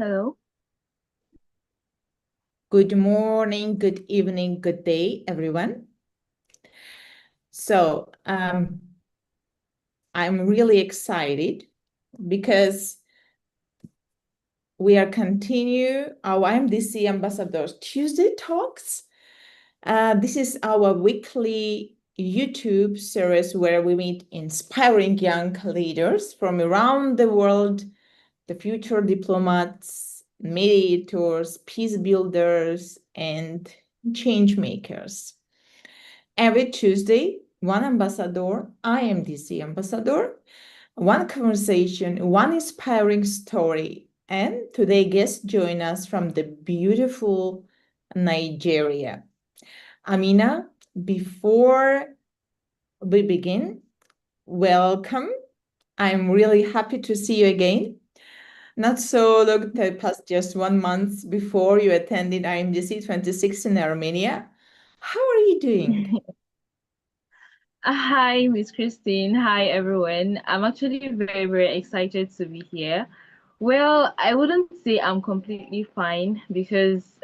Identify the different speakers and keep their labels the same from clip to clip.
Speaker 1: Hello.
Speaker 2: Good morning, good evening, good day, everyone. So I'm really excited because we are continue our IMDC Ambassadors Tuesday Talks. This is our weekly YouTube series where we meet inspiring young leaders from around the world, the future diplomats, mediators, peace builders, and change makers. Every Tuesday, one ambassador, IMDC ambassador, one conversation, one inspiring story. And today, guests join us from the beautiful Nigeria. Amina, before we begin, welcome. I'm really happy to see you again. Not so long past, just 1 month before you attended IMDC 26 in Armenia. How are you doing?
Speaker 1: Hi, Miss Christine. Hi, everyone. I'm actually very, very excited to be here. Well, I wouldn't say I'm completely fine because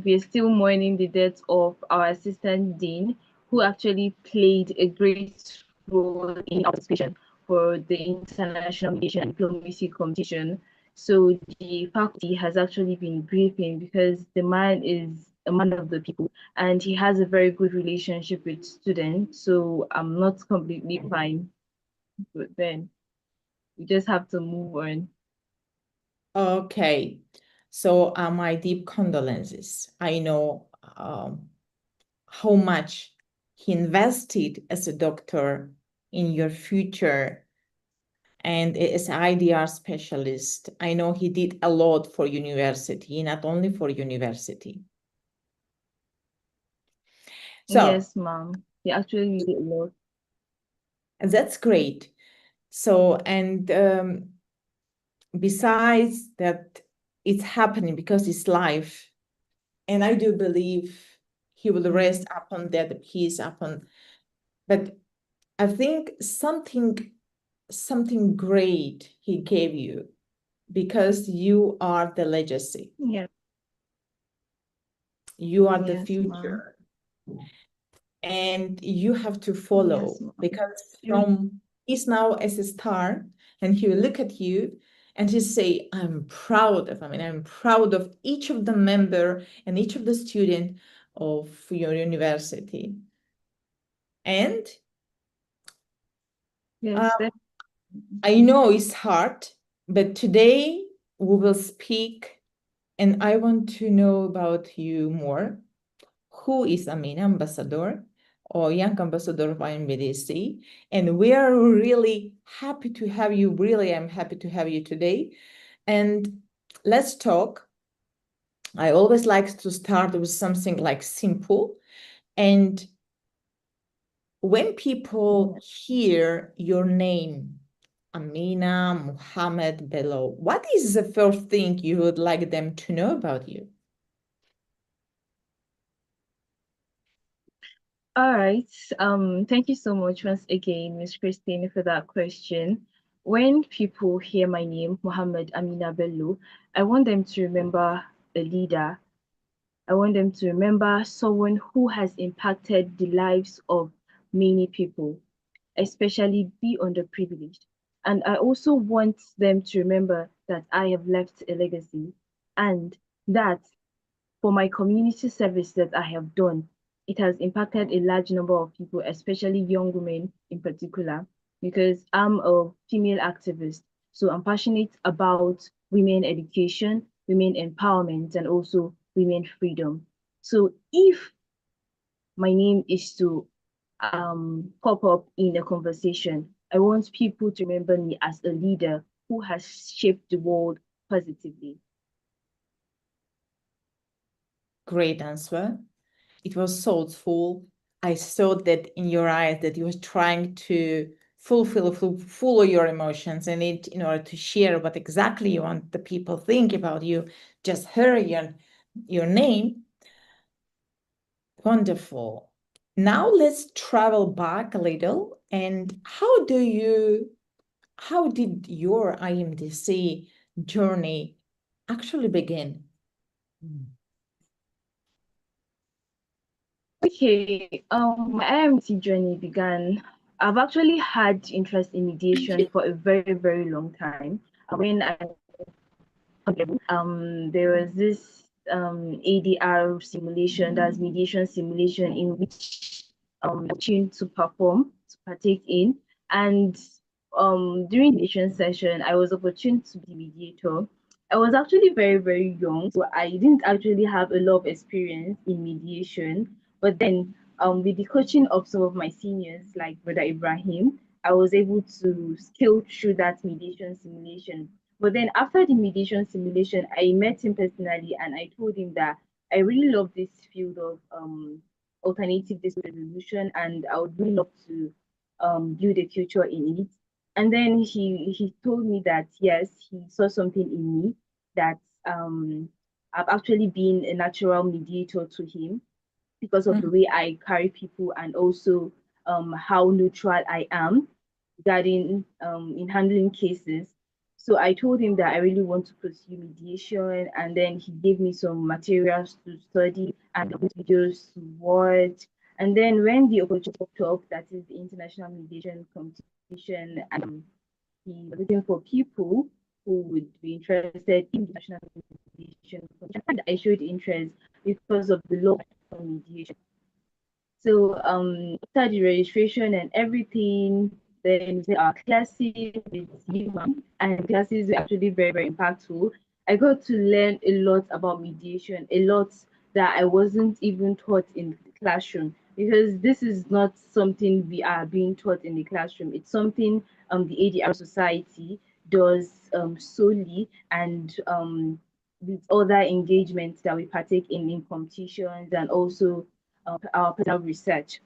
Speaker 1: we are still mourning the death of our assistant dean, who actually played a great role in our participation for the International Mediation and Diplomacy Competition. So the faculty has actually been briefing because the man is a man of the people and he has a very good relationship with students. So I'm not completely fine, but then we just have to move on.
Speaker 2: Okay, so my deep condolences. I know how much he invested as a doctor in your future and as IDR specialist. I know he did a lot for university, not only for university. So
Speaker 1: Yes, ma'am. He actually did a lot.
Speaker 2: that's great. So, and besides that, it's happening because it's life. And I do believe he will rest upon that peace upon. But I think something great he gave you because you are the legacy.
Speaker 1: Yeah.
Speaker 2: You are the
Speaker 1: Yes, ma'am.
Speaker 2: future. And you have to
Speaker 1: Yes,
Speaker 2: follow
Speaker 1: ma'am.
Speaker 2: because from he's now as a star and he will look at you and he say, I'm proud of, I'm proud of each of the member and each of the student of your university. And
Speaker 1: Yes,
Speaker 2: I know it's hard, but today we will speak and I want to know about you more. Who is Amina Ambassador or Young Ambassador of IMDC? And we are really happy to have you. Really, I'm happy to have you today. And let's talk. I always like to start with something like simple. And when people hear your name, Amina Muhammad Bello, what is the first thing you would like them to know about you?
Speaker 1: All right. Thank you so much once again, Miss Christine, for that question. When people hear my name, Muhammad Amina Bello, I want them to remember a leader. I want them to remember someone who has impacted the lives of many people, especially the underprivileged. And I also want them to remember that I have left a legacy and that for my community service that I have done, it has impacted a large number of people, especially young women in particular, because I'm a female activist. So I'm passionate about women education, women empowerment, and also women freedom. So if my name is to pop up in a conversation, I want people to remember me as a leader who has shaped the world positively.
Speaker 2: Great answer. It was thoughtful. I saw that in your eyes that you were trying to follow your emotions and it in order to share what exactly you want the people think about you. Just hear your name. Wonderful. Now let's travel back a little. And how did your IMDC journey actually begin?
Speaker 1: Okay, my IMT journey began. I've actually had interest in mediation for a very, very long time. When I there was this ADR simulation, that's mediation simulation, in which opportunity to perform, to partake in, and during the mediation session, I was opportune to be mediator. I was actually very, very young, so I didn't actually have a lot of experience in mediation. But then, with the coaching of some of my seniors, like Brother Ibrahim, I was able to scale through that mediation simulation. But then after the mediation simulation, I met him personally and I told him that I really love this field of alternative dispute resolution and I would really love to build a future in it. And then he told me that yes, he saw something in me, that I've actually been a natural mediator to him because of the way I carry people and also how neutral I am regarding in handling cases. So I told him that I really want to pursue mediation, and then he gave me some materials to study and videos to watch. And then when the opportunity popped up, that is the international mediation competition, he was looking for people who would be interested in the national mediation competition, and I showed interest because of the law of mediation. So after the registration and everything, then we did our classes with Yima, and classes were actually very, very impactful. I got to learn a lot about mediation, a lot that I wasn't even taught in the classroom, because this is not something we are being taught in the classroom. It's something the ADR Society does solely, and with other engagements that we partake in competitions and also our personal research.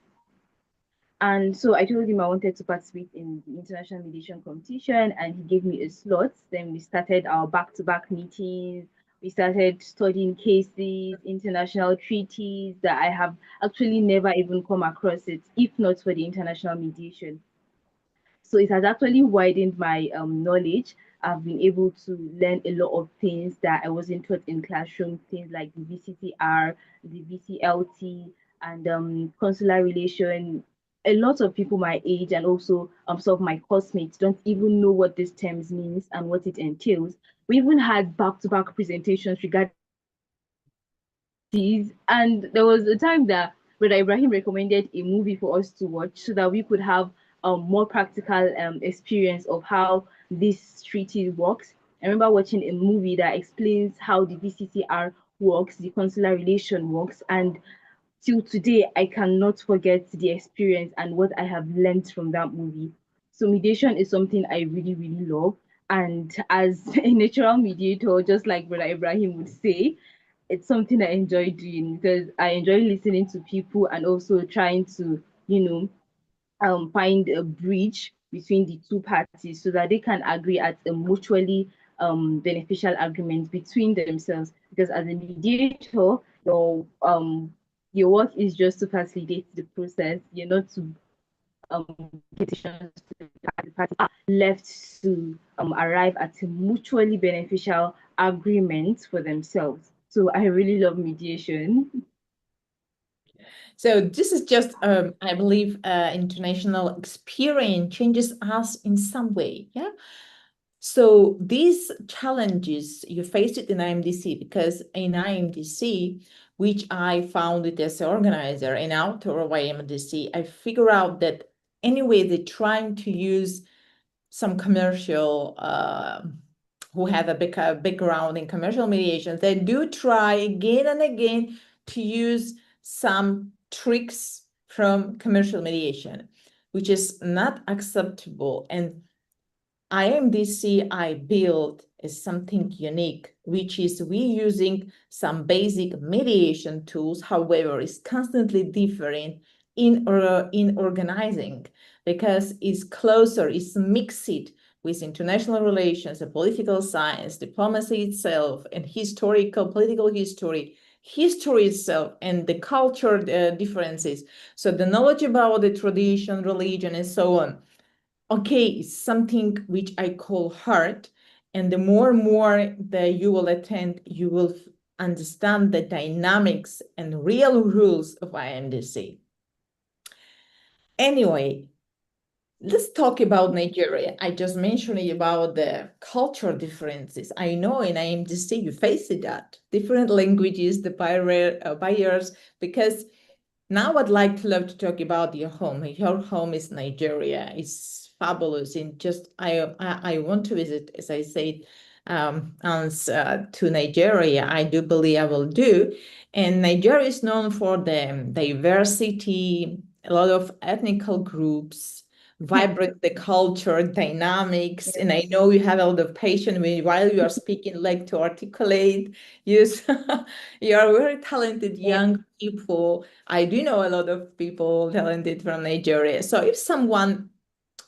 Speaker 1: And so I told him I wanted to participate in the international mediation competition, and he gave me a slot. Then we started our back-to-back meetings. We started studying cases, international treaties that I have actually never even come across it, if not for the international mediation. So it has actually widened my knowledge. I've been able to learn a lot of things that I wasn't taught in classroom, things like the VCTR, the VCLT, and consular relation. A lot of people my age and also some of my classmates don't even know what these terms means and what it entails. We even had back-to-back presentations regarding these, and there was a time that Brother Ibrahim recommended a movie for us to watch so that we could have more practical experience of how this treaty works. I remember watching a movie that explains how the VCCR works, the consular relation works, and till today, I cannot forget the experience and what I have learned from that movie. So mediation is something I really, really love. And as a natural mediator, just like Brother Ibrahim would say, it's something I enjoy doing because I enjoy listening to people and also trying to, you know, find a bridge between the two parties so that they can agree at a mutually beneficial agreement between themselves. Because as a mediator, your work is just to facilitate the process. You're not to decisions to the party are left to arrive at a mutually beneficial agreement for themselves. So I really love mediation.
Speaker 2: So this is just, I believe, international experience changes us in some way. Yeah. So these challenges you faced it in IMDC, because in IMDC, which I founded as an organizer and author of IMDC, I figure out that anyway, they're trying to use some commercial who have a big background in commercial mediation. They do try again and again to use some tricks from commercial mediation, which is not acceptable. And IMDC I built is something unique, which is we using some basic mediation tools, however, it's constantly different in organizing because it's closer, it's mixed with international relations, the political science, diplomacy itself, and historical, political history itself, and the culture differences. So the knowledge about the tradition, religion, and so on. Okay, it's something which I call hard, And the more that you will attend, you will understand the dynamics and real rules of IMDC. Anyway, let's talk about Nigeria. I just mentioned about the cultural differences. I know in IMDC you face that. Different languages, the barriers, because now I'd love to talk about your home. Your home is Nigeria. It's fabulous. And just I want to visit, as I said, to Nigeria. I do believe I will do. And Nigeria is known for the diversity, a lot of ethnical groups, vibrant the culture, dynamics. And I know you have a lot of patience while you are speaking, like to articulate. Yes, you are very talented young people. I do know a lot of people talented from Nigeria. So if someone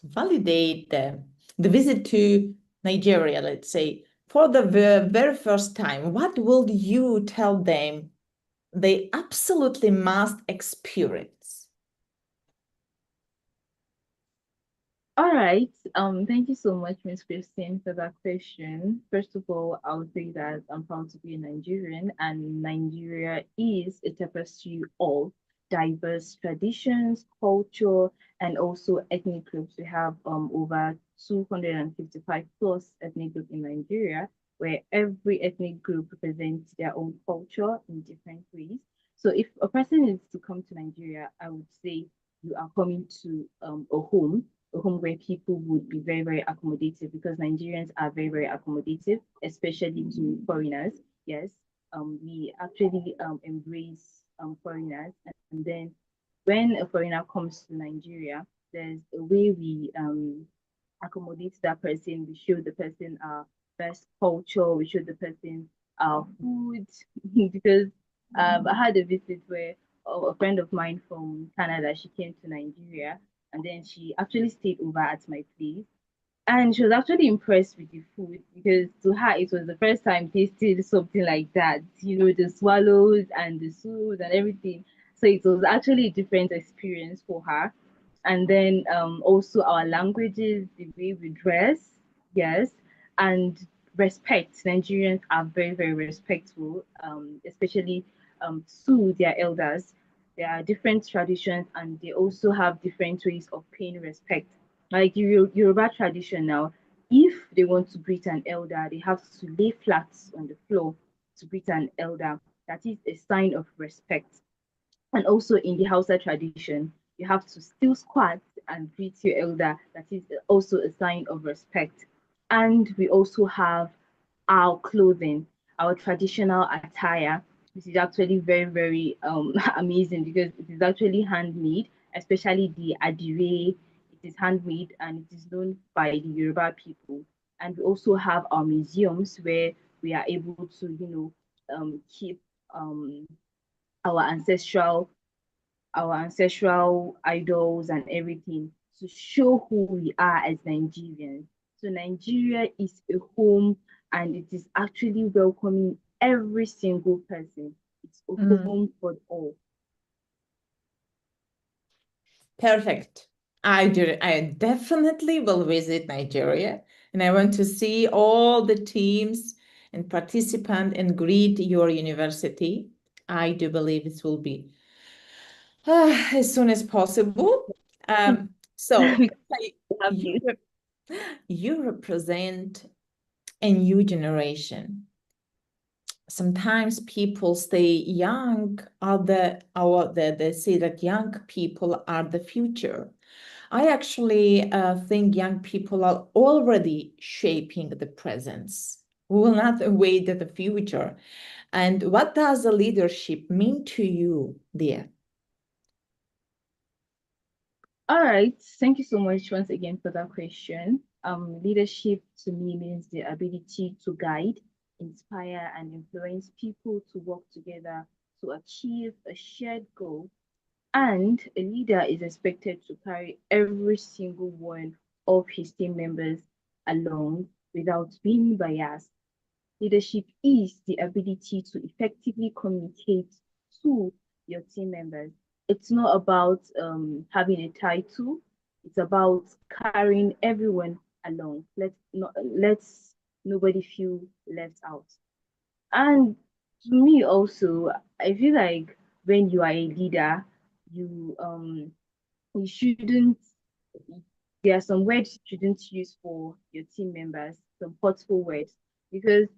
Speaker 2: validate the visit to Nigeria, let's say, for the very first time, what will you tell them they absolutely must experience?
Speaker 1: All right. Thank you so much, Miss Christine, for that question. First of all, I would say that I'm proud to be a Nigerian, and Nigeria is a tapestry of diverse traditions, culture, and also ethnic groups. We have over 255 plus ethnic groups in Nigeria, where every ethnic group represents their own culture in different ways. So if a person is to come to Nigeria, I would say you are coming to a home where people would be very, very accommodative, because Nigerians are very, very accommodative, especially to foreigners. Yes, we actually embrace foreigners. And then when a foreigner comes to Nigeria, there's a way we accommodate that person. We show the person our best culture. We show the person our food because I had a visit where a friend of mine from Canada, she came to Nigeria, and then she actually stayed over at my place. And she was actually impressed with the food, because to her it was the first time tasting something like that, the swallows and the soup and everything. So it was actually a different experience for her. And then also our languages, the way we dress, yes, and respect. Nigerians are very, very respectful, especially to their elders. There are different traditions, and they also have different ways of paying respect. Like Yoruba tradition now, if they want to greet an elder, they have to lay flat on the floor to greet an elder. That is a sign of respect. And also in the Hausa tradition, you have to still squat and greet your elder. That is also a sign of respect. And we also have our clothing, our traditional attire, which is actually very, very amazing, because it is actually handmade, especially the adire. It is handmade and it is known by the Yoruba people. And we also have our museums where we are able to, keep our ancestral idols and everything, to show who we are as Nigerians. So Nigeria is a home, and it is actually welcoming every single person. It's a home for all.
Speaker 2: Perfect. I definitely will visit Nigeria, and I want to see all the teams and participant and greet your university. I do believe it will be as soon as possible. So you, you represent a new generation. Sometimes people say young are they say that young people are the future. I actually think young people are already shaping the presence. We will not wait to the future. And what does the leadership mean to you, dear?
Speaker 1: All right. Thank you so much once again for that question. Leadership to me means the ability to guide, inspire, and influence people to work together to achieve a shared goal. And a leader is expected to carry every single one of his team members along without being biased. Leadership is the ability to effectively communicate to your team members. It's not about having a title. It's about carrying everyone along. Let's nobody feel left out. And to me also, I feel like when you are a leader, you shouldn't there are some words you shouldn't use for your team members, some hurtful words, because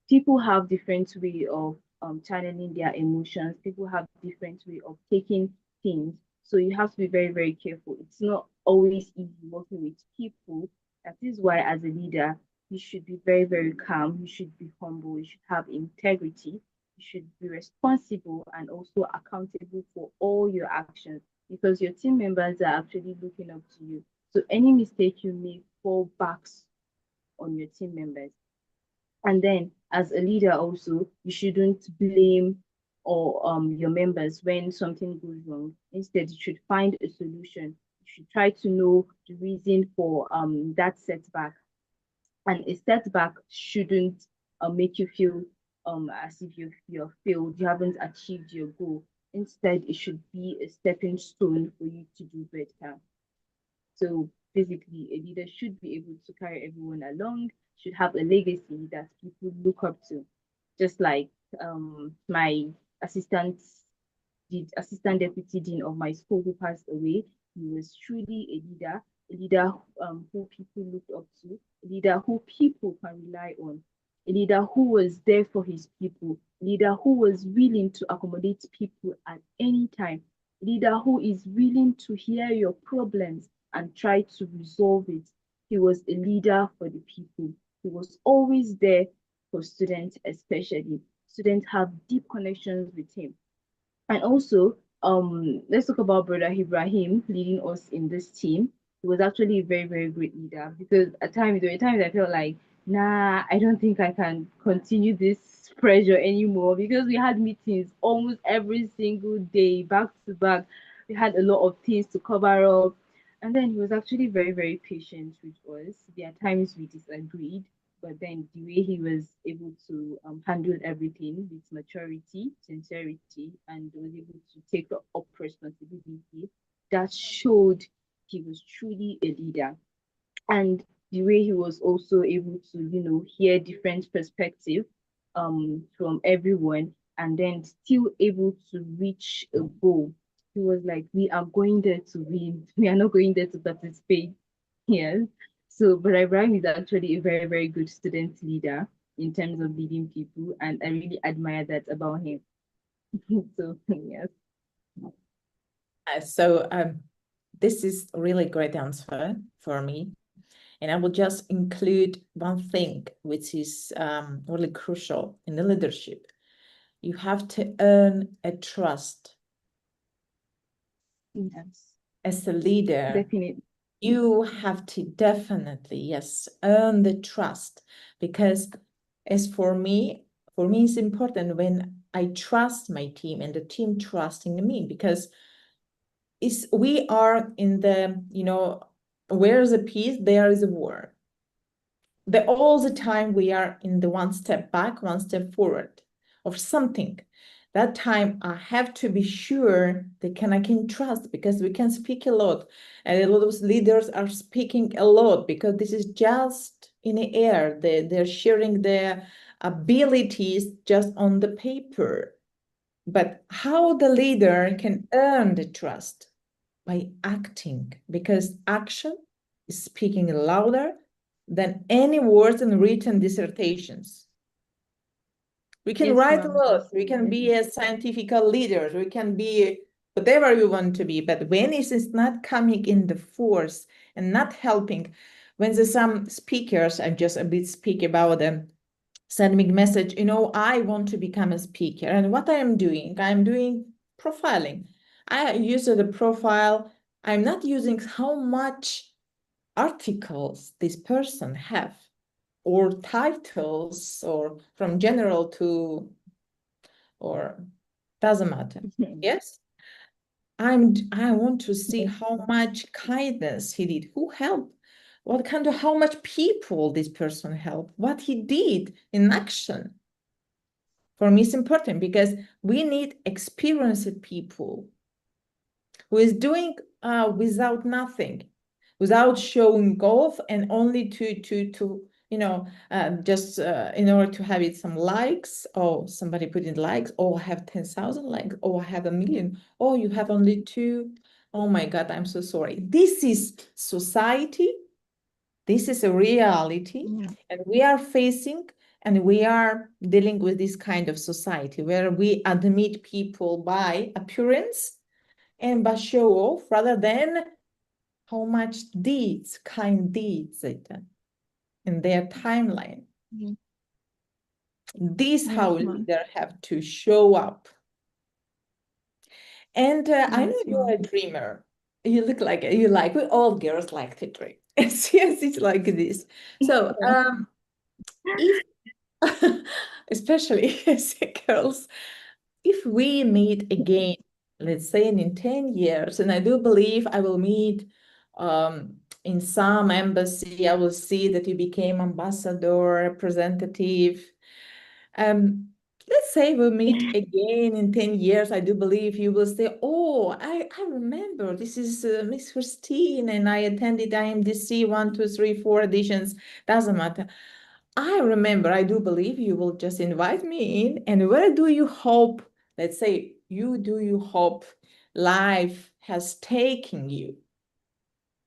Speaker 1: people have different way of channeling their emotions. People have different way of taking things. So you have to be very, very careful. It's not always easy working with people. That is why as a leader, you should be very, very calm. You should be humble. You should have integrity. You should be responsible and also accountable for all your actions because your team members are actually looking up to you. So any mistake you make fall backs on your team members. And then as a leader also, you shouldn't blame or your members when something goes wrong. Instead, you should find a solution. You should try to know the reason for that setback. And a setback shouldn't make you feel as if you're failed, you haven't achieved your goal. Instead, it should be a stepping stone for you to do better. So basically, a leader should be able to carry everyone along, should have a legacy that people look up to. Just like my assistant, the assistant deputy dean of my school who passed away, he was truly a leader who people looked up to, a leader who people can rely on, a leader who was there for his people, a leader who was willing to accommodate people at any time, a leader who is willing to hear your problems and try to resolve it. He was a leader for the people. He was always there for students, especially. Students have deep connections with him. And also, let's talk about Brother Ibrahim leading us in this team. He was actually a very, very great leader because at times there were times I felt like, nah, I don't think I can continue this pressure anymore because we had meetings almost every single day, back to back. We had a lot of things to cover up. And then he was actually very, very patient with us. There are times we disagreed, but then the way he was able to handle everything with maturity, sincerity, and was able to take up responsibility, that showed he was truly a leader. And the way he was also able to, hear different perspective from everyone and then still able to reach a goal. He was like, we are going there to win. We are not going there to participate. Yes. So, but Ibrahim is actually a very, very good student leader in terms of leading people, and I really admire that about him. So, yes.
Speaker 2: So this is a really great answer for me. And I will just include one thing, which is really crucial in the leadership. You have to earn a trust.
Speaker 1: Yes.
Speaker 2: As a leader,
Speaker 1: Definitely.
Speaker 2: you have to definitely, yes, earn the trust. Because as for me it's important when I trust my team and the team trusting me, because we are in the, where is a peace, there is a war. All the time we are in the one step back, one step forward of something. That time I have to be sure that I can trust, because we can speak a lot. And a lot of leaders are speaking a lot because this is just in the air. They're sharing their abilities just on the paper. But how the leader can earn the trust? By acting, because action is speaking louder than any words and written dissertations. We can
Speaker 1: Yes,
Speaker 2: write a
Speaker 1: ma'am.
Speaker 2: lot, we can
Speaker 1: Absolutely.
Speaker 2: be a scientific leaders, we can be whatever we want to be, but when it is not coming in the force and not helping, when there's some speakers, I just a bit speak about them, send me a message, I want to become a speaker. And what I'm doing profiling. I use the profile. I'm not using how much articles this person have, or titles, or from general to, or doesn't matter. Yes. I want to see how much kindness he did, who helped, how much people this person helped, what he did in action. For me, it's important because we need experienced people who is doing without nothing, without showing off, and only to just in order to have it some likes, or somebody put in likes, or have 10,000 likes, or have 1,000,000, or you have only 2. Oh my God, I'm so sorry. This is society. This is a reality, and we are facing and we are dealing with this kind of society where we admit people by appearance and by show off rather than how much deeds, kind deeds they done in their timeline. This how leader have to show up. And I know you're a dreamer. You look like we all girls like to dream. Yes, it's like this. So if especially as girls, if we meet again, let's say in 10 years, and I do believe I will meet in some embassy, I will see that you became ambassador, representative. Let's say we meet again in 10 years, I do believe you will say, oh, I remember, this is Miss Christine, and I attended IMDC 1, 2, 3, 4 editions, doesn't matter. I remember, I do believe you will just invite me in. And where do you hope, let's say, do you hope life has taken you?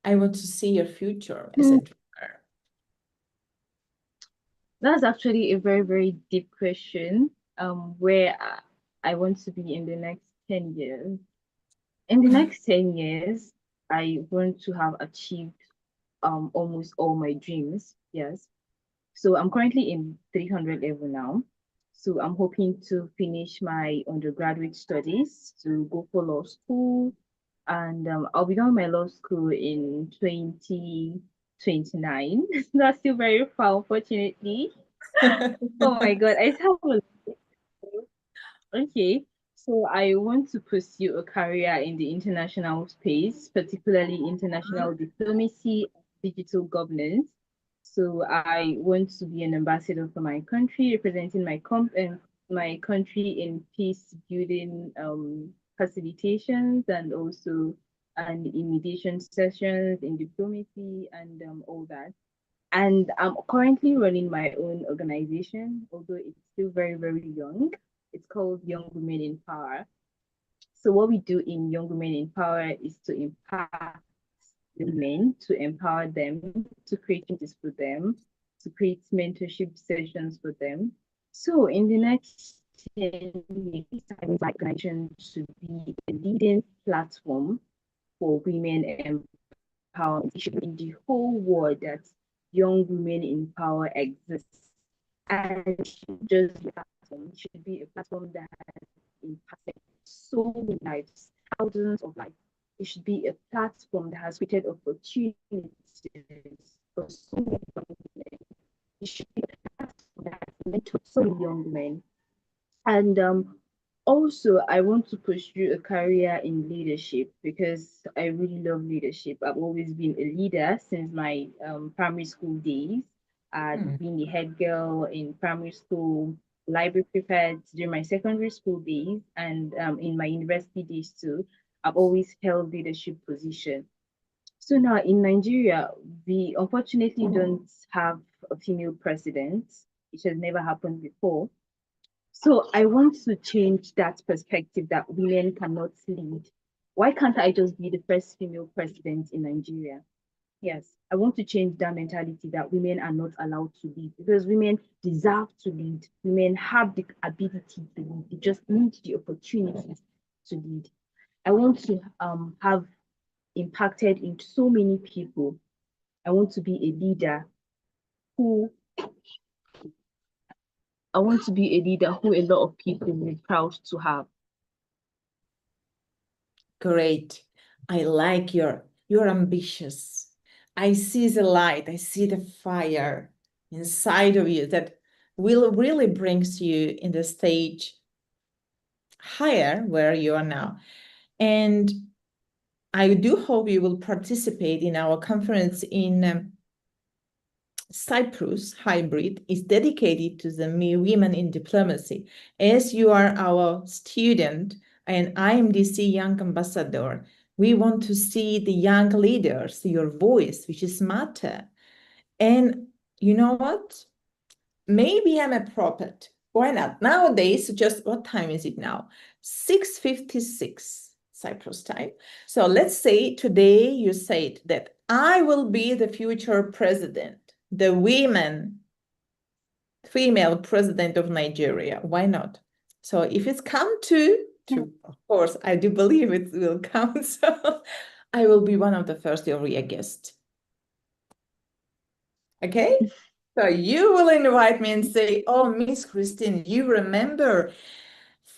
Speaker 2: I want to see your future as a dreamer.
Speaker 1: That's actually a very, very deep question. Where I want to be in the next 10 years. In the next 10 years, I want to have achieved almost all my dreams. Yes. So I'm currently in 300 level now. So I'm hoping to finish my undergraduate studies to go for law school. And I'll be done my law school in 2029. That's still very far, unfortunately. Oh my God, I have a Okay, so I want to pursue a career in the international space, particularly international diplomacy, digital governance. So I want to be an ambassador for my country, representing my country in peace building facilitations and also in mediation sessions in diplomacy and all that. And I'm currently running my own organization, although it's still very, very young. It's called Young Women in Power. So what we do in Young Women in Power is to impact women, to empower them, to create changes for them, to create mentorship sessions for them. So in the next 10 years, I would like organization to be a leading platform for women empowerment in the whole world that young women in power exists. And it should just be a platform. It should be a platform that has impacted so many lives, thousands of lives. It should be a platform that has created opportunities for so many young women. It should be a platform that has mentored so many young men. And also, I want to pursue a career in leadership because I really love leadership. I've always been a leader since my primary school days. I've been the head girl in primary school, library prefect during my secondary school days, and in my university days too. I've always held leadership position. So now in Nigeria, we unfortunately don't have a female president. It has never happened before. So I want to change that perspective that women cannot lead. Why can't I just be the first female president in Nigeria? Yes, I want to change that mentality that women are not allowed to lead because women deserve to lead. Women have the ability to lead. They just need the opportunities to lead. I want to have impacted in so many people. I want to be a leader who I want to be a leader who a lot of people will be proud to have.
Speaker 2: Great. I like you're ambitious. I see the light, I see the fire inside of you that will really brings you in the stage higher where you are now. And I do hope you will participate in our conference in Cyprus. Hybrid is dedicated to the women in diplomacy. As you are our student and IMDC Young Ambassador, we want to see the young leaders, your voice, which is matter. And you know what? Maybe I'm a prophet. Why not? Nowadays, just what time is it now? 6:56 Cyprus time. So let's say today you said that I will be the future president, the female president of Nigeria. Why not? So if it's come to, of course, I do believe it will come. So I will be one of the first area guests. Okay? So you will invite me and say, oh, Miss Christine, you remember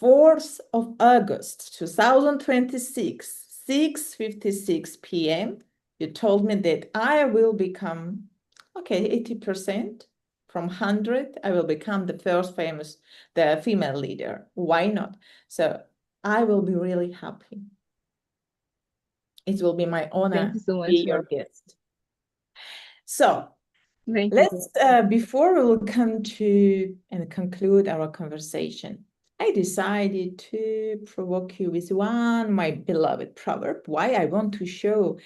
Speaker 2: 4th of August, 2026, 6:56 p.m. You told me that I will become, okay, 80% from 100, I will become the the female leader. Why not? So I will be really happy. It will be my
Speaker 1: Thank
Speaker 2: honor
Speaker 1: you so
Speaker 2: to
Speaker 1: much,
Speaker 2: be
Speaker 1: ma'am.
Speaker 2: your guest. So
Speaker 1: Thank you.
Speaker 2: let's, before we will come to and conclude our conversation, I decided to provoke you with one, my beloved proverb, why I want to show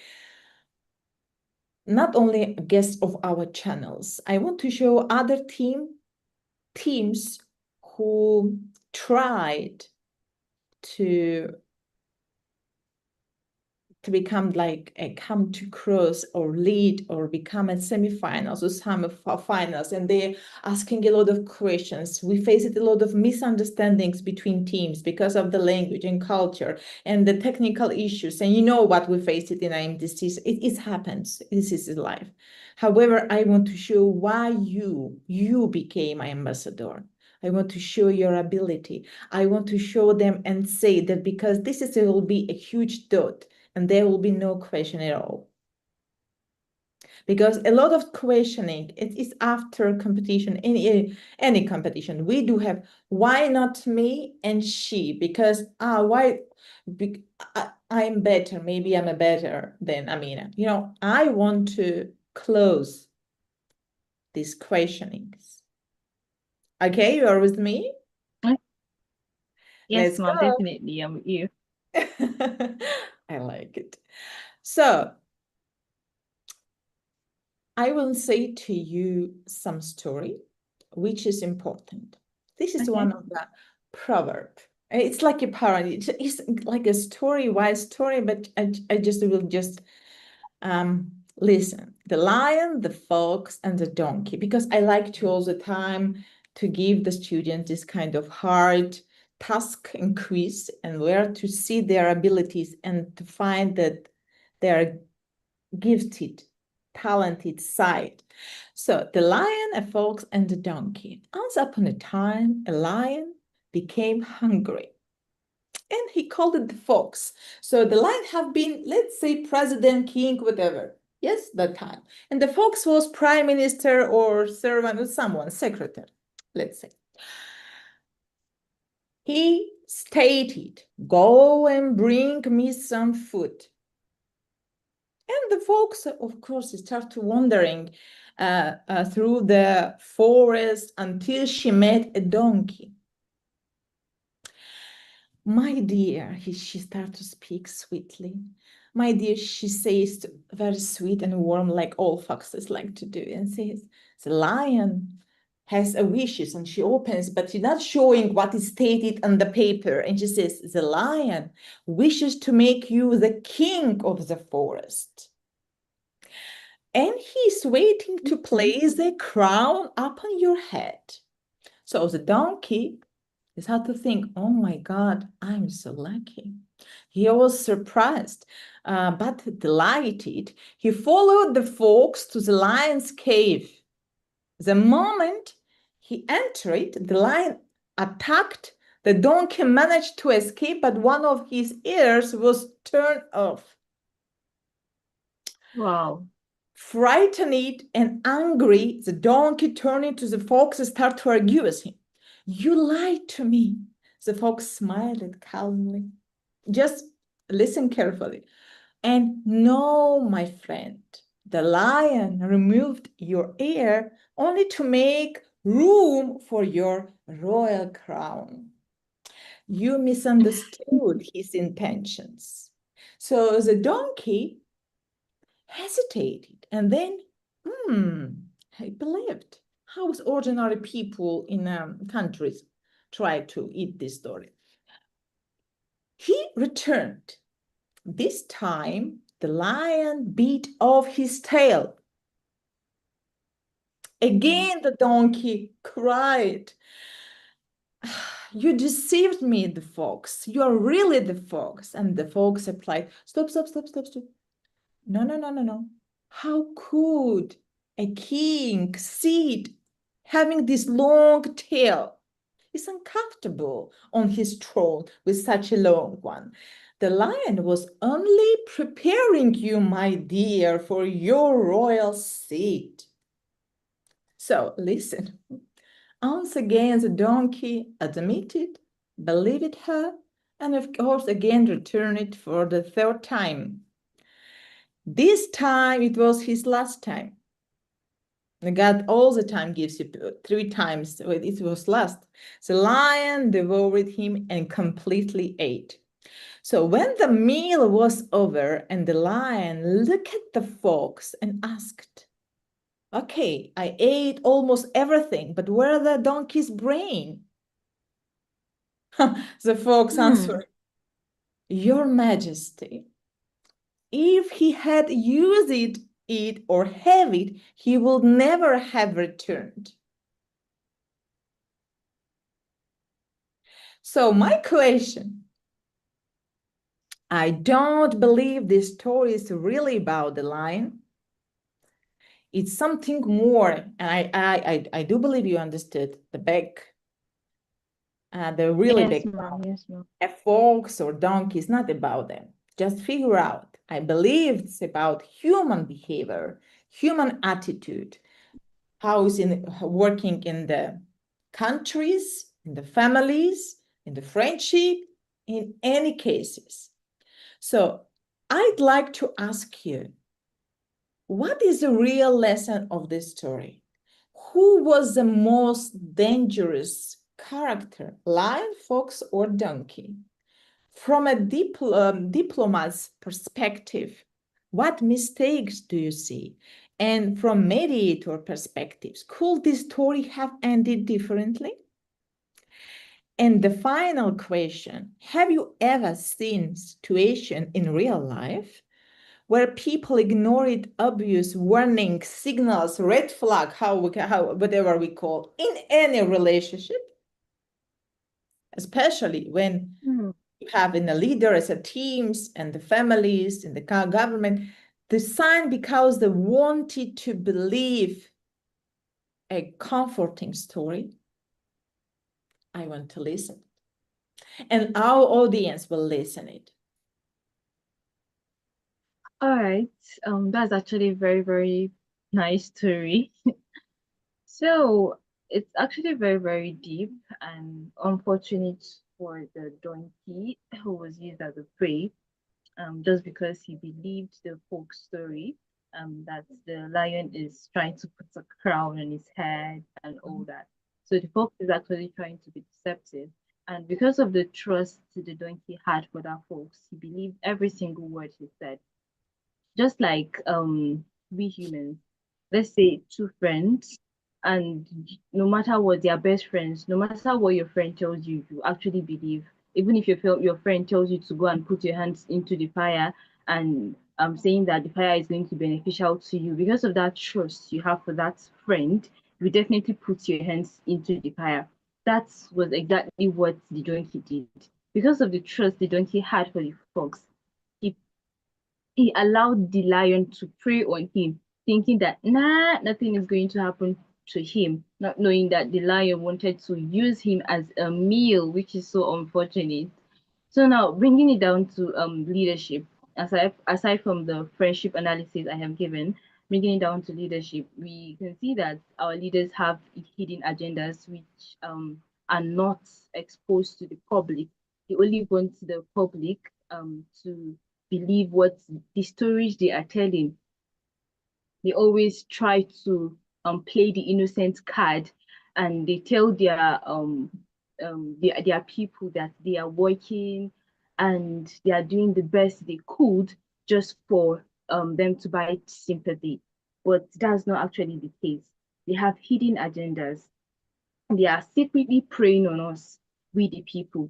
Speaker 2: not only guests of our channels, I want to show other teams who tried to become like a come to cross or lead or become a semifinals or finals, and they're asking a lot of questions. We face a lot of misunderstandings between teams because of the language and culture and the technical issues. And you know what we face it in IMDC. It happens. This is life. However, I want to show why you became my ambassador. I want to show your ability. I want to show them and say that because it will be a huge dot and there will be no question at all. Because a lot of questioning, it is after competition, any competition. We do have, why not me and she? Because, why? I'm better, maybe I'm a better than Amina. You know, I want to close these questionings. Okay, you are with me?
Speaker 1: Yes,
Speaker 2: Let's
Speaker 1: ma'am,
Speaker 2: go.
Speaker 1: definitely. I'm with you.
Speaker 2: I like it. So I will say to you some story, which is important. This is
Speaker 1: Okay.
Speaker 2: one of the proverb. It's like a parody. It's like a story-wise story, but I just will just listen. The lion, the fox, and the donkey, because I like to all the time to give the students this kind of hard task and quiz and where to see their abilities and to find that they are gifted, talented side. So the lion, a fox, and a donkey. Once upon a time, a lion became hungry and he called it the fox. So the lion have been, let's say, president, king, whatever. Yes, that time. And the fox was prime minister or servant or someone, secretary, let's say. He stated, go and bring me some food. And the folks, of course, start wandering through the forest until she met a donkey. My dear, she starts to speak sweetly. My dear, she says very sweet and warm, like all foxes like to do, and says, the lion has a wishes, and she opens, but she's not showing what is stated on the paper. And she says, the lion wishes to make you the king of the forest. And he's waiting to place a crown upon your head. So the donkey is how to think, oh my God, I'm so lucky. He was surprised, but delighted. He followed the fox to the lion's cave. The moment he entered, the lion attacked. The donkey managed to escape, but one of his ears was turned off.
Speaker 1: Wow.
Speaker 2: Frightened and angry, the donkey turned to the fox and started to argue with him. You lied to me. The fox smiled calmly. Just listen carefully. And no, my friend, the lion removed your ear only to make room for your royal crown. You misunderstood his intentions. So the donkey hesitated and then, He believed. How ordinary people in countries try to eat this story. He returned. This time, the lion beat off his tail. Again, the donkey cried. You deceived me, the fox. You are really the fox. And the fox replied, stop, stop, stop, stop, stop. No, no, no, no, no. How could a king sit having this long tail? He's uncomfortable on his throne with such a long one. The lion was only preparing you, my dear, for your royal seat. So listen. Once again, the donkey admitted, believed her, and of course again returned it for the third time. This time it was his last time. God all the time gives you 3 times, but it was last. The lion devoured him and completely ate. So when the meal was over and the lion looked at the fox and asked, okay, I ate almost everything, but where's the donkey's brain? The fox answered, Your Majesty, if he had used it or have it, he would never have returned. So my question, I don't believe this story is really about the lion. It's something more, and I do believe you understood the really
Speaker 1: Yes,
Speaker 2: big
Speaker 1: ma'am. Yes, ma'am.
Speaker 2: a fox or donkey is not about them. Just figure out. I believe it's about human behavior, human attitude, how is in working in the countries, in the families, in the friendship, in any cases. So I'd like to ask you, what is the real lesson of this story? Who was the most dangerous character, lion, fox, or donkey? From a diplomat's perspective, what mistakes do you see? And from mediator perspectives, could this story have ended differently? And the final question, have you ever seen situation in real life where people ignored obvious warning signals, red flag, whatever we call, in any relationship, especially when you have in the leaders, the teams, and the families, in the government, the sign because they wanted to believe a comforting story. I want to listen, and our audience will listen it.
Speaker 1: All right. That's actually a very, very nice story. So it's actually very, very deep and unfortunate for the donkey who was used as a prey, just because he believed the folk story, that the lion is trying to put a crown on his head and all that. So the fox is actually trying to be deceptive. And because of the trust the donkey had for that fox, he believed every single word he said. Just like we humans, let's say two friends, and no matter what, they are best friends, no matter what your friend tells you, you actually believe. Even if your friend tells you to go and put your hands into the fire, and saying that the fire is going to be beneficial to you, because of that trust you have for that friend, you definitely put your hands into the fire. That was exactly what the donkey did. Because of the trust the donkey had for the fox, he he allowed the lion to prey on him, thinking that nothing is going to happen to him, not knowing that the lion wanted to use him as a meal, which is so unfortunate. So now bringing it down to leadership, aside from the friendship analysis I have given, bringing it down to leadership, we can see that our leaders have hidden agendas which are not exposed to the public. They only want the public to believe what the stories they are telling. They always try to play the innocent card, and they tell their people that they are working and they are doing the best they could just for them to buy sympathy. But that's not actually the case. They have hidden agendas. They are secretly preying on us, we the people.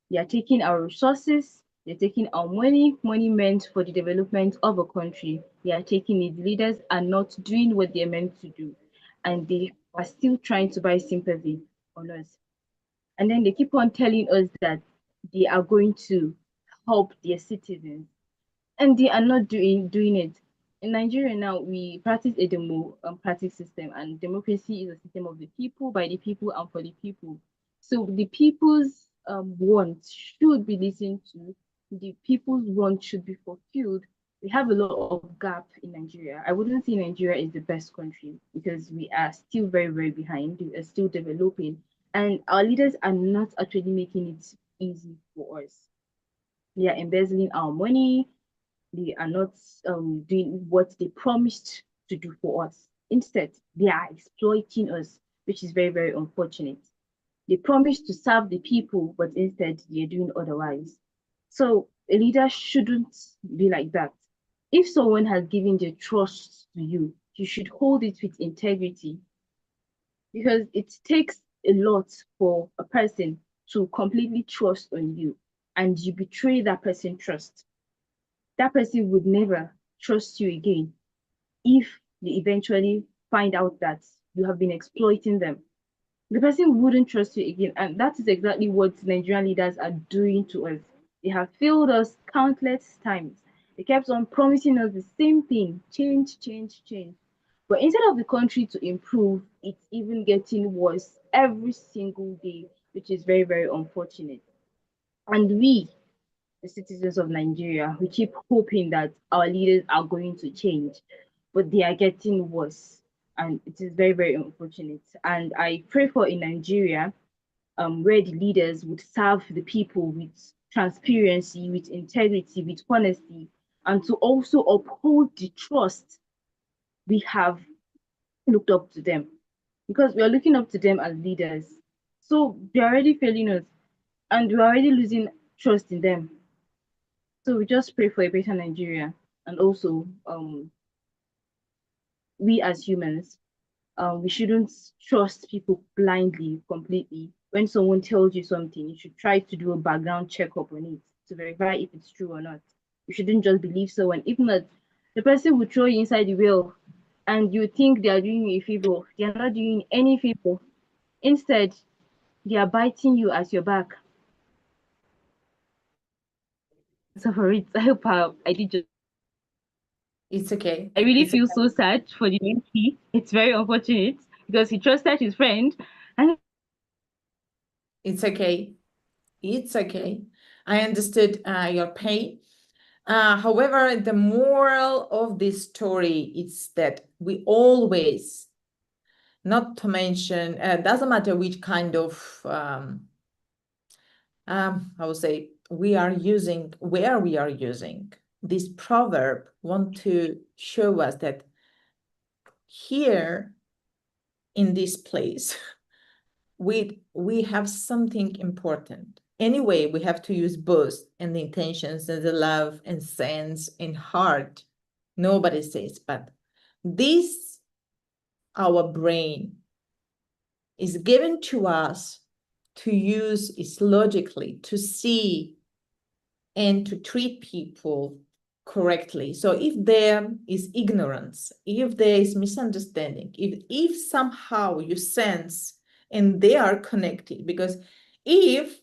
Speaker 1: They are taking our resources, they're taking our money meant for the development of a country. They are taking its leaders and not doing what they're meant to do. And they are still trying to buy sympathy on us. And then they keep on telling us that they are going to help their citizens, and they are not doing it. In Nigeria now, we practice a democratic system, and democracy is a system of the people, by the people, and for the people. So the people's want should be listened to. The people's want should be fulfilled. We have a lot of gap in Nigeria. I wouldn't say Nigeria is the best country because we are still very, very behind. We are still developing, and our leaders are not actually making it easy for us. They are embezzling our money. They are not doing what they promised to do for us. Instead, they are exploiting us, which is very, very unfortunate. They promised to serve the people, but instead they are doing otherwise. So a leader shouldn't be like that. If someone has given their trust to you, you should hold it with integrity, because it takes a lot for a person to completely trust on you and you betray that person trust. That person would never trust you again if they eventually find out that you have been exploiting them. The person wouldn't trust you again. And that is exactly what Nigerian leaders are doing to us. They have failed us countless times. They kept on promising us the same thing: change, change, change. But instead of the country to improve, it's even getting worse every single day, which is very, very unfortunate. And we, the citizens of Nigeria, we keep hoping that our leaders are going to change, but they are getting worse. And it is very, very unfortunate. And I pray for in Nigeria, where the leaders would serve the people with transparency, with integrity, with honesty, and to also uphold the trust we have looked up to them. Because we are looking up to them as leaders. So they're already failing us, and we're already losing trust in them. So we just pray for a better Nigeria, and also we as humans, we shouldn't trust people blindly, completely. When someone tells you something, you should try to do a background checkup on it to verify if it's true or not. You shouldn't just believe someone. If not, the person will throw you inside the well, and you think they are doing you a favor. They are not doing any favor. Instead, they are biting you at your back. So for it, I hope I did just.
Speaker 2: It's okay.
Speaker 1: I really
Speaker 2: It's
Speaker 1: feel so sad for the mentee. It's very unfortunate because he trusted his friend, and
Speaker 2: it's okay. It's okay. I understood your pain. However, the moral of this story is that we always, not to mention, doesn't matter which kind of, I would say, we are using, where we are using this proverb, want to show us that here in this place, we have something important. Anyway, we have to use both and the intentions and the love and sense and heart. Nobody says, but this, our brain, is given to us to use it logically, to see and to treat people correctly. So if there is ignorance, if there is misunderstanding, if somehow you sense and they are connected, because if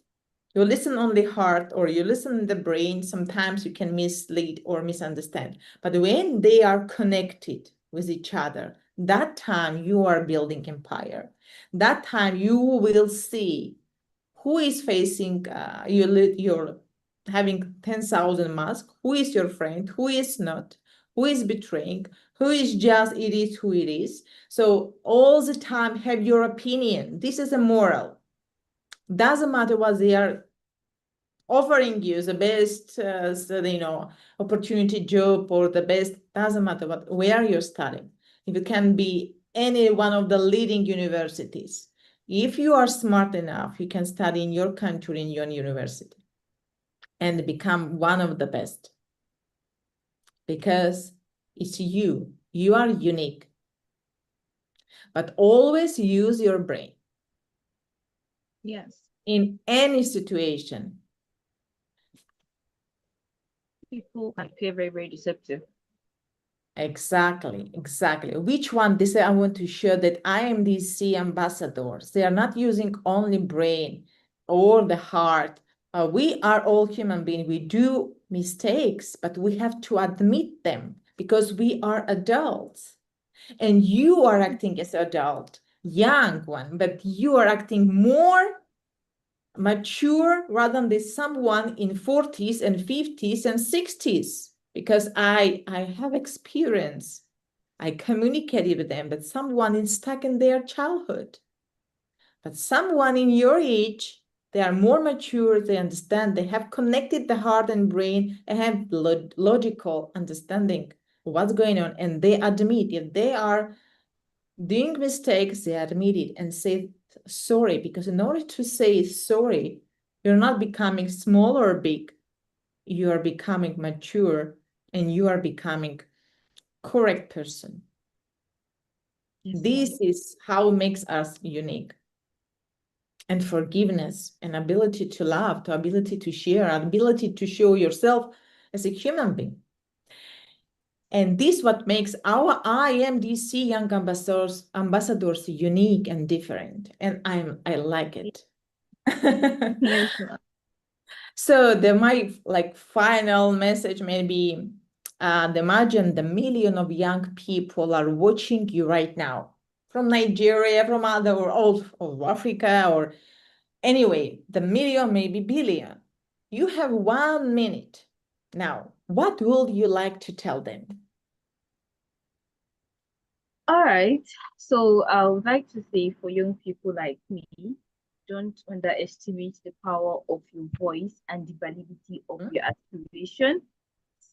Speaker 2: you listen on the heart or you listen in the brain, sometimes you can mislead or misunderstand. But when they are connected with each other, that time you are building empire. That time you will see who is facing your having 10,000 masks, who is your friend, who is not, who is betraying, who is just it is who it is. So all the time have your opinion. This is a moral. Doesn't matter what they are offering you, the best opportunity job or the best, doesn't matter what, where you're studying. If it can be any one of the leading universities, if you are smart enough, you can study in your country, in your university, and become one of the best. Because it's you. You are unique. but always use your brain.
Speaker 1: Yes.
Speaker 2: In any situation.
Speaker 1: People appear very, very deceptive.
Speaker 2: Exactly. Which one? This I want to show that IMDC ambassadors, they are not using only brain or the heart. We are all human beings. We do mistakes, but we have to admit them because we are adults. And you are acting as adult, young one, but you are acting more mature rather than someone in 40s and 50s and 60s, because I have experience. I communicated with them, but someone is stuck in their childhood. But someone in your age, they are more mature, they understand, they have connected the heart and brain, and have logical understanding of what's going on, and they admit if they are doing mistakes, they admit it and say sorry, because in order to say sorry, you're not becoming small or big, you are becoming mature and you are becoming correct person.
Speaker 1: Yes,
Speaker 2: This is how makes us unique. And forgiveness, and ability to love, to ability to share, ability to show yourself as a human being. And this what makes our IMDC Young Ambassadors unique and different. And I like it.
Speaker 1: yes, ma'am.
Speaker 2: So my like final message maybe, imagine the million of young people are watching you right now from Nigeria, from other or all of Africa, or anyway, the million, maybe billion. You have 1 minute. Now, what would you like to tell them?
Speaker 1: All right. So I would like to say for young people like me, don't underestimate the power of your voice and the validity of your aspiration.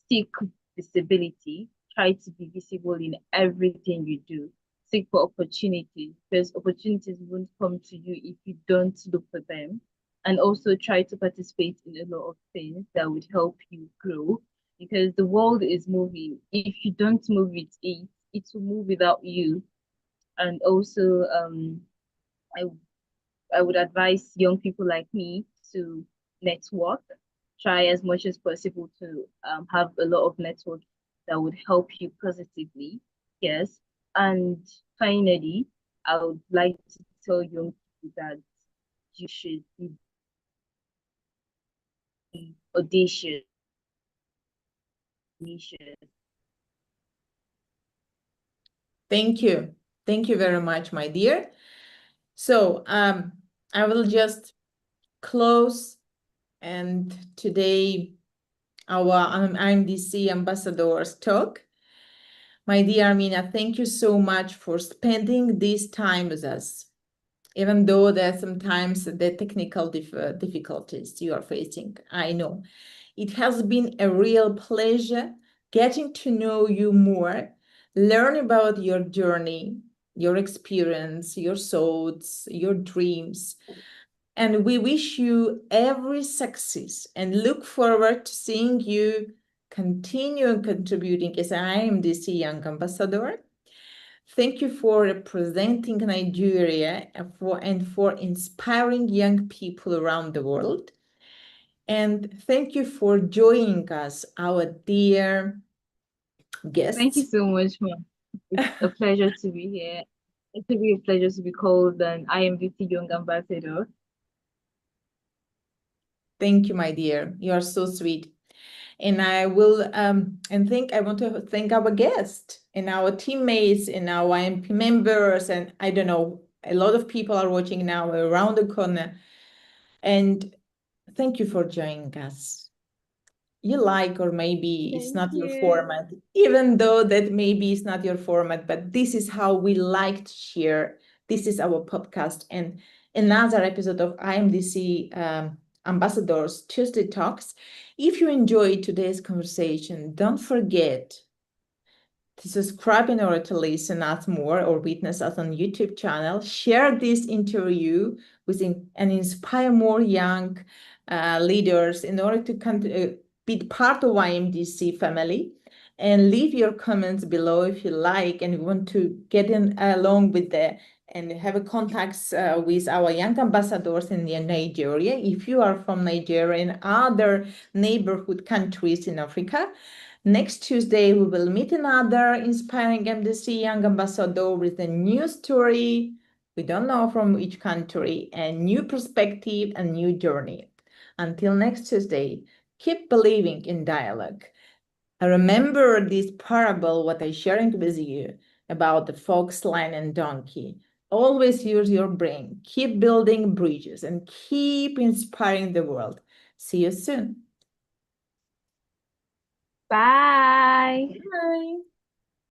Speaker 1: Seek visibility. Try to be visible in everything you do. Seek for opportunities because opportunities won't come to you if you don't look for them. And also try to participate in a lot of things that would help you grow because the world is moving. If you don't move with it, it will move without you. And also, I I would advise young people like me to network, try as much as possible to have a lot of network that would help you positively. Yes. And finally, I would like to tell young people that you should be audacious.
Speaker 2: Thank you. Thank you very much, my dear. So I will just close, and today our IMDC Ambassadors talk. My dear Amina, thank you so much for spending this time with us, even though there are sometimes the technical difficulties you are facing. I know. It has been a real pleasure getting to know you more, learn about your journey, your experience, your thoughts, your dreams. And we wish you every success and look forward to seeing you continue contributing as an IMDC Young Ambassador. Thank you for representing Nigeria and for inspiring young people around the world. And thank you for joining us, our dear guests.
Speaker 1: Thank you so much, ma'am. It's a pleasure to be here. It's a real pleasure to be called an IMDC Young Ambassador.
Speaker 2: Thank you, my dear. You are so sweet. And I will I want to thank our guests and our teammates and our IMP members, and I don't know, a lot of people are watching now around the corner. And thank you for joining us. You like, or maybe it's not your format, even though that maybe it's not your format, but this is how we like to share. This is our podcast and another episode of IMDC Ambassadors Tuesday Talks. If you enjoyed today's conversation, don't forget to subscribe in order to listen us more or witness us on YouTube channel. Share this interview with and inspire more young leaders in order to be part of IMDC family. And leave your comments below if you like and you want to get in along with and have a contacts with our young ambassadors in Nigeria. If you are from Nigeria and other neighborhood countries in Africa, next Tuesday we will meet another inspiring MDC young ambassador with a new story. We don't know from which country, a new perspective, and new journey. Until next Tuesday, keep believing in dialogue. I remember this parable, what I sharing with you about the fox, lion, and donkey. Always use your brain. Keep building bridges and keep inspiring the world. See you soon.
Speaker 1: Bye.
Speaker 2: Bye.